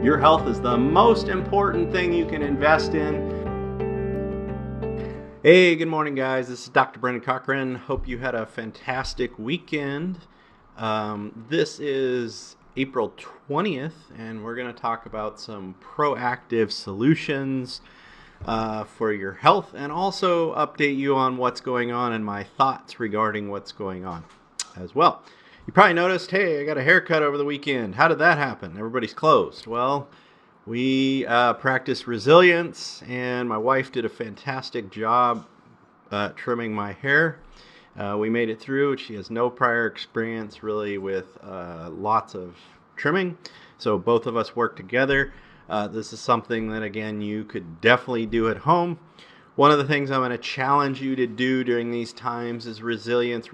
Your health is the most important thing you can invest in. Hey, good morning, guys. This is Dr. Brenden Cochran. Hope you had a fantastic weekend. This is April 20th, and we're going to talk about some proactive solutions for your health, and also update you on what's going on and my thoughts regarding what's going on as well. You probably noticed, hey, I got a haircut over the weekend. How did that happen? Everybody's closed. Well, we practiced resilience, and my wife did a fantastic job trimming my hair. We made it through. She has no prior experience really with lots of trimming, so both of us worked together. This is something that, again, you could definitely do at home. One of the things I'm going to challenge you to do during these times is resilience.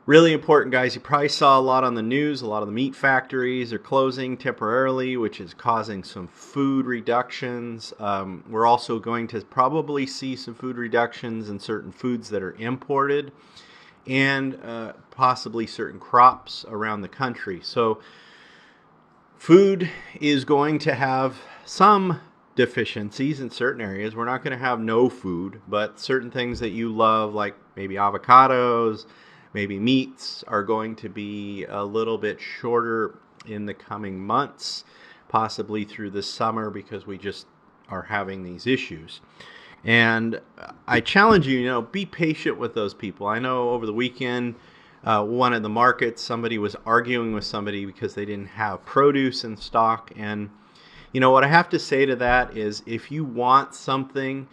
Really important, guys. You probably saw a lot on the news. A lot of the meat factories are closing temporarily, which is causing some food reductions. We're also going to probably see some food reductions in certain foods that are imported, and possibly certain crops around the country. So food is going to have some deficiencies in certain areas. We're not going to have no food, but certain things that you love, like maybe avocados, maybe meats, are going to be a little bit shorter in the coming months, possibly through the summer, because we just are having these issues. And I challenge you, be patient with those people. I know over the weekend, one of the markets, somebody was arguing with somebody because they didn't have produce in stock. And what I have to say to that is, if you want something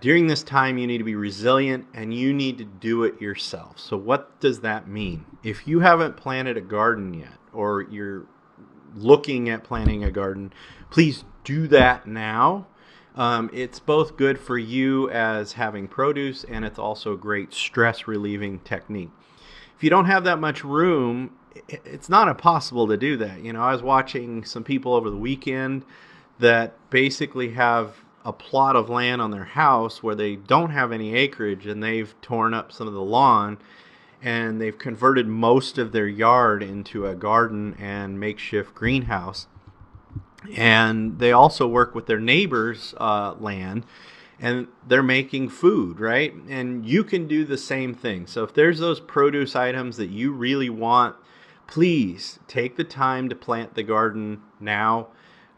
during this time, you need to be resilient, and you need to do it yourself. So what does that mean? If you haven't planted a garden yet, or you're looking at planting a garden, please do that now. It's both good for you as having produce, and it's also a great stress relieving technique. If you don't have that much room, it's not impossible to do that. I was watching some people over the weekend that basically have a plot of land on their house where they don't have any acreage, and they've torn up some of the lawn, and they've converted most of their yard into a garden and makeshift greenhouse. And they also work with their neighbors' land, and they're making food, right? And you can do the same thing. So if there's those produce items that you really want, please take the time to plant the garden now.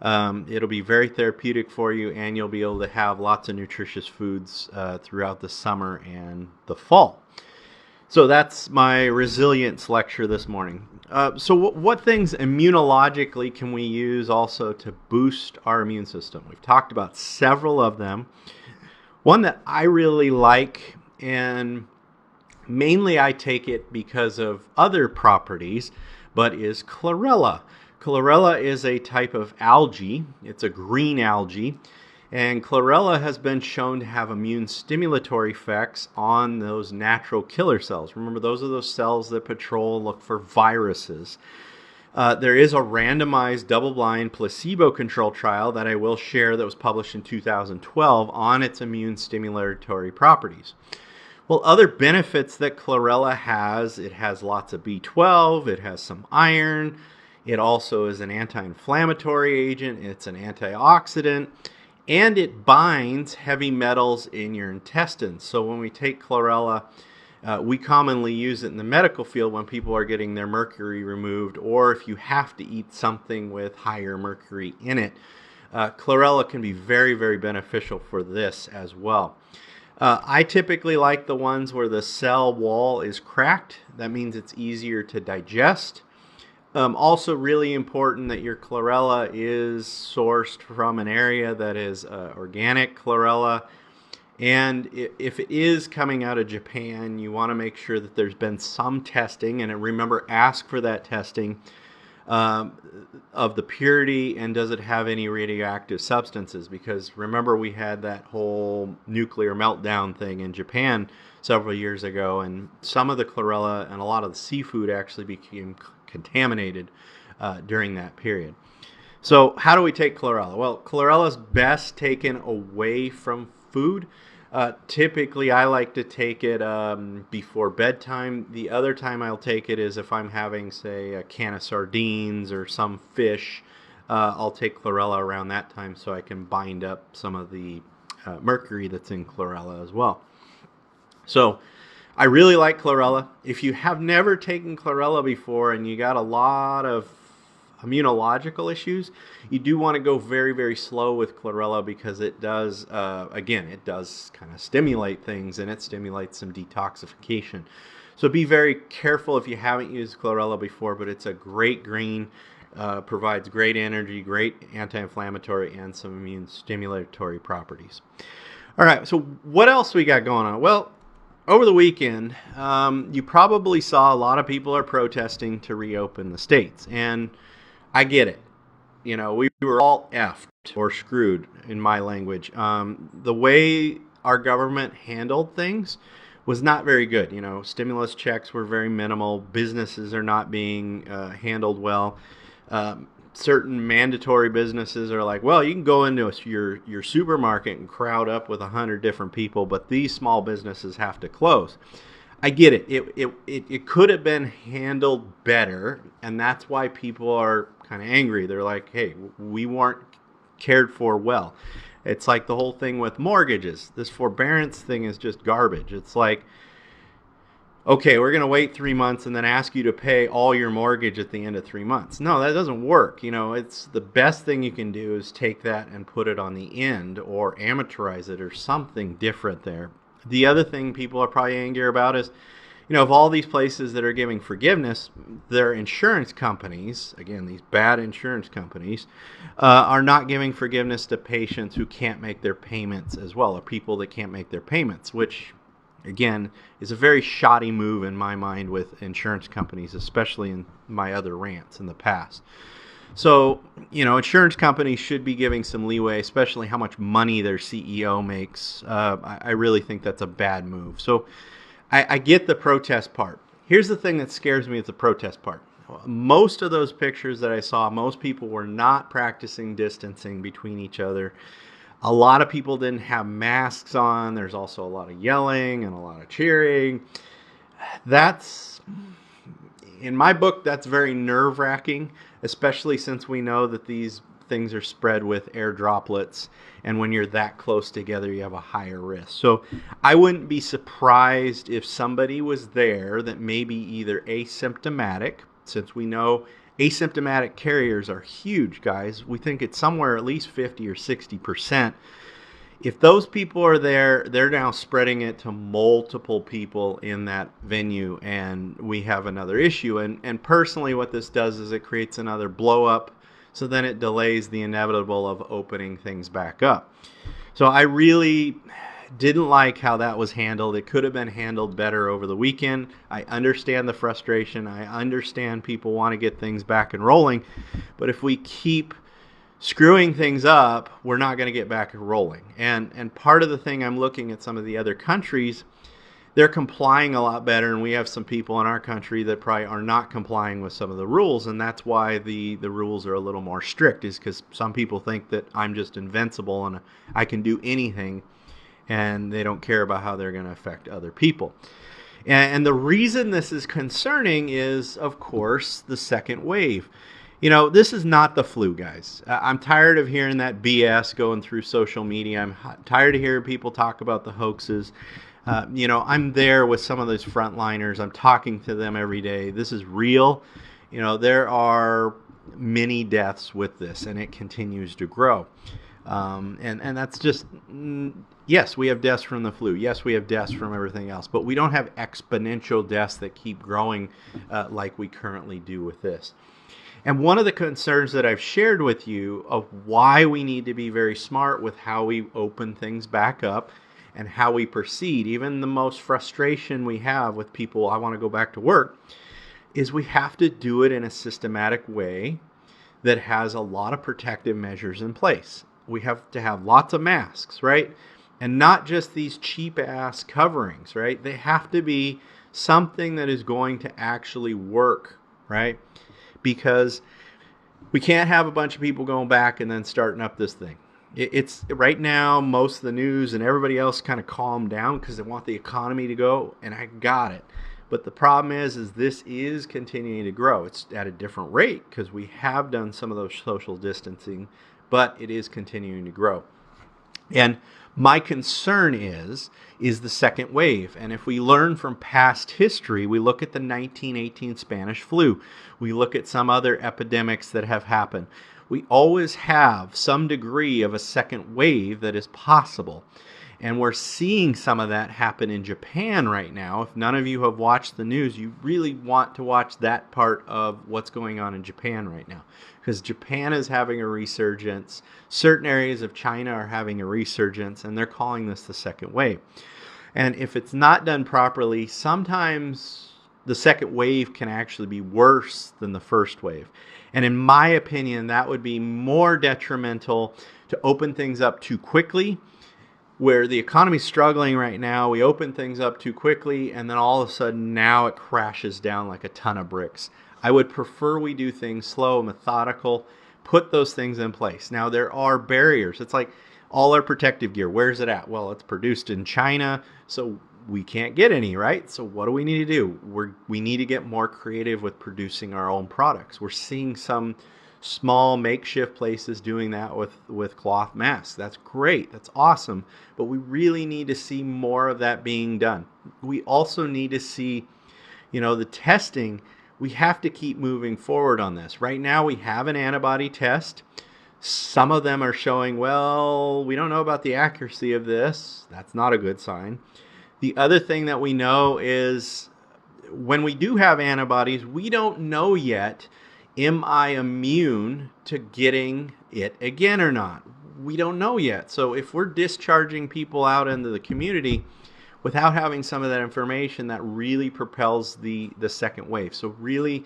It'll be very therapeutic for you, and you'll be able to have lots of nutritious foods throughout the summer and the fall. So that's my resilience lecture this morning. So what things immunologically can we use also to boost our immune system? We've talked about several of them. One that I really like, and mainly I take it because of other properties, but is chlorella. Chlorella is a type of algae. It's a green algae. And chlorella has been shown to have immune stimulatory effects on those natural killer cells. Remember, those are those cells that patrol and look for viruses. There is a randomized double-blind placebo-controlled trial that I will share that was published in 2012 on its immune stimulatory properties. Well, other benefits that chlorella has, it has lots of B12, it has some iron, it also is an anti-inflammatory agent, it's an antioxidant, and it binds heavy metals in your intestines. So when we take chlorella, we commonly use it in the medical field when people are getting their mercury removed, or if you have to eat something with higher mercury in it. Chlorella can be very, very beneficial for this as well. I typically like the ones where the cell wall is cracked. That means it's easier to digest. Also really important that your chlorella is sourced from an area that is organic chlorella. And if it is coming out of Japan, you want to make sure that there's been some testing. And remember, ask for that testing of the purity, and does it have any radioactive substances? Because remember, we had that whole nuclear meltdown thing in Japan several years ago, and some of the chlorella and a lot of the seafood actually became contaminated during that period. So how do we take chlorella? Well, chlorella is best taken away from food. Typically, I like to take it before bedtime. The other time I'll take it is if I'm having, say, a can of sardines or some fish. I'll take chlorella around that time so I can bind up some of the mercury that's in chlorella as well. So I really like chlorella. If you have never taken chlorella before and you got a lot of immunological issues, you do want to go very, very slow with chlorella because it does, again, it does kind of stimulate things, and it stimulates some detoxification. So be very careful if you haven't used chlorella before, but it's a great green, provides great energy, great anti-inflammatory, and some immune stimulatory properties. All right, so what else we got going on? Well, over the weekend, you probably saw a lot of people are protesting to reopen the states, and I get it. You know, we were all effed or screwed in my language. The way our government handled things was not very good. You know, stimulus checks were very minimal. Businesses are not being handled well. Certain mandatory businesses are like, well, you can go into your supermarket and crowd up with 100 different people, but these small businesses have to close. I get it. It could have been handled better, and that's why people are kind of angry. They're like, hey, we weren't cared for well. It's like the whole thing with mortgages. This forbearance thing is just garbage. It's like, okay, we're going to wait 3 months and then ask you to pay all your mortgage at the end of 3 months. No, that doesn't work. You know, it's the best thing you can do is take that and put it on the end or amortize it or something different there. The other thing people are probably angry about is, you know, of all these places that are giving forgiveness, their insurance companies, again, these bad insurance companies, are not giving forgiveness to patients who can't make their payments as well, or people that can't make their payments, which, again, is a very shoddy move in my mind with insurance companies, especially in my other rants in the past. So, you know, insurance companies should be giving some leeway, especially how much money their CEO makes. I really think that's a bad move. So I get the protest part. Here's the thing that scares me with the protest part. Most of those pictures that I saw, most people were not practicing distancing between each other. A lot of people didn't have masks on. There's also a lot of yelling and a lot of cheering. That's, in my book, that's very nerve-wracking, especially since we know that these things are spread with air droplets, and when you're that close together, you have a higher risk. So I wouldn't be surprised if somebody was there that may be either asymptomatic, since we know asymptomatic carriers are huge, guys. We think it's somewhere at least 50 or 60%. If those people are there, they're now spreading it to multiple people in that venue, and we have another issue. And personally, what this does is it creates another blow up, so then it delays the inevitable of opening things back up. So I really didn't like how that was handled. It could have been handled better over the weekend. I understand the frustration. I understand people want to get things back and rolling, but if we keep screwing things up, we're not going to get back rolling. And part of the thing, I'm looking at some of the other countries, they're complying a lot better, and we have some people in our country that probably are not complying with some of the rules, and that's why the rules are a little more strict, is because some people think that I'm just invincible and I can do anything, and they don't care about how they're going to affect other people. And the reason this is concerning is, of course, the second wave. You know, this is not the flu, guys. I'm tired of hearing that BS going through social media. I'm tired of hearing people talk about the hoaxes. You know, I'm there with some of those frontliners. I'm talking to them every day. This is real. You know, there are many deaths with this, and it continues to grow. And that's just, yes, we have deaths from the flu. Yes, we have deaths from everything else. But we don't have exponential deaths that keep growing like we currently do with this. And one of the concerns that I've shared with you of why we need to be very smart with how we open things back up and how we proceed, even the most frustration we have with people, I want to go back to work, is we have to do it in a systematic way that has a lot of protective measures in place. We have to have lots of masks, right? And not just these cheap-ass coverings, right? They have to be something that is going to actually work, right? Because we can't have a bunch of people going back and then starting up this thing. It's right now, most of the news and everybody else kind of calmed down because they want the economy to go, and I got it. But the problem is this is continuing to grow. It's at a different rate because we have done some of those social distancing, but it is continuing to grow. And my concern is the second wave. And if we learn from past history, we look at the 1918 Spanish flu, we look at some other epidemics that have happened. We always have some degree of a second wave that is possible. And we're seeing some of that happen in Japan right now. If none of you have watched the news, you really want to watch that part of what's going on in Japan right now. Because Japan is having a resurgence. Certain areas of China are having a resurgence, and they're calling this the second wave. And if it's not done properly, sometimes the second wave can actually be worse than the first wave. And in my opinion, that would be more detrimental to open things up too quickly. Where the economy's struggling right now, we open things up too quickly, and then all of a sudden now it crashes down like a ton of bricks. I would prefer we do things slow, methodical, put those things in place. Now, there are barriers. It's like all our protective gear. Where's it at? Well, it's produced in China, so we can't get any, right? So what do we need to do? We need to get more creative with producing our own products. We're seeing some small makeshift places doing that with cloth masks. That's great. That's awesome. But we really need to see more of that being done. We also need to see, the testing. We have to keep moving forward on this. Right now we have an antibody test. Some of them are showing, well, we don't know about the accuracy of this. That's not a good sign. The other thing that we know is when we do have antibodies, we don't know yet, am I immune to getting it again or not? We don't know yet. So if we're discharging people out into the community without having some of that information, that really propels the second wave. So really,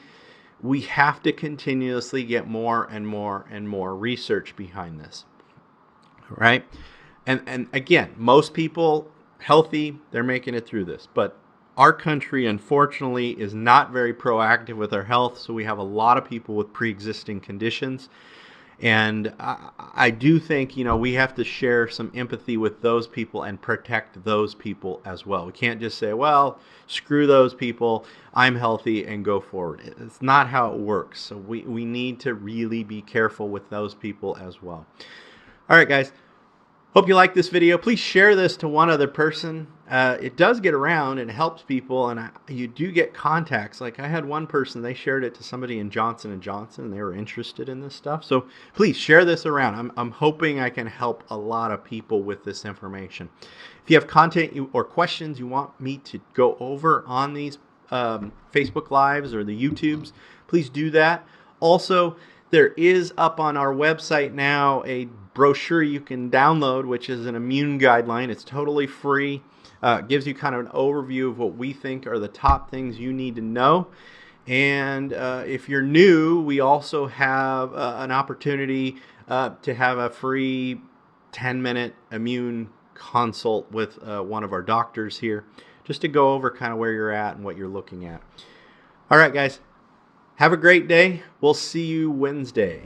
we have to continuously get more and more and more research behind this. All right? And again, most people healthy, they're making it through this. But our country, unfortunately, is not very proactive with our health, so we have a lot of people with pre-existing conditions. And I do think, we have to share some empathy with those people and protect those people as well. We can't just say, well, screw those people, I'm healthy, and go forward. It's not how it works. So we need to really be careful with those people as well. All right, guys. Hope you like this video. Please share this to one other person. It does get around and helps people, and you do get contacts. Like I had one person, they shared it to somebody in Johnson & Johnson, and they were interested in this stuff. So please share this around. I'm hoping I can help a lot of people with this information. If you have content or questions you want me to go over on these Facebook Lives or the YouTubes, please do that. Also, there is up on our website now a brochure you can download, which is an immune guideline. It's totally free. Gives you kind of an overview of what we think are the top things you need to know. And if you're new, we also have an opportunity to have a free 10-minute immune consult with one of our doctors here, just to go over kind of where you're at and what you're looking at. All right, guys. Have a great day. We'll see you Wednesday.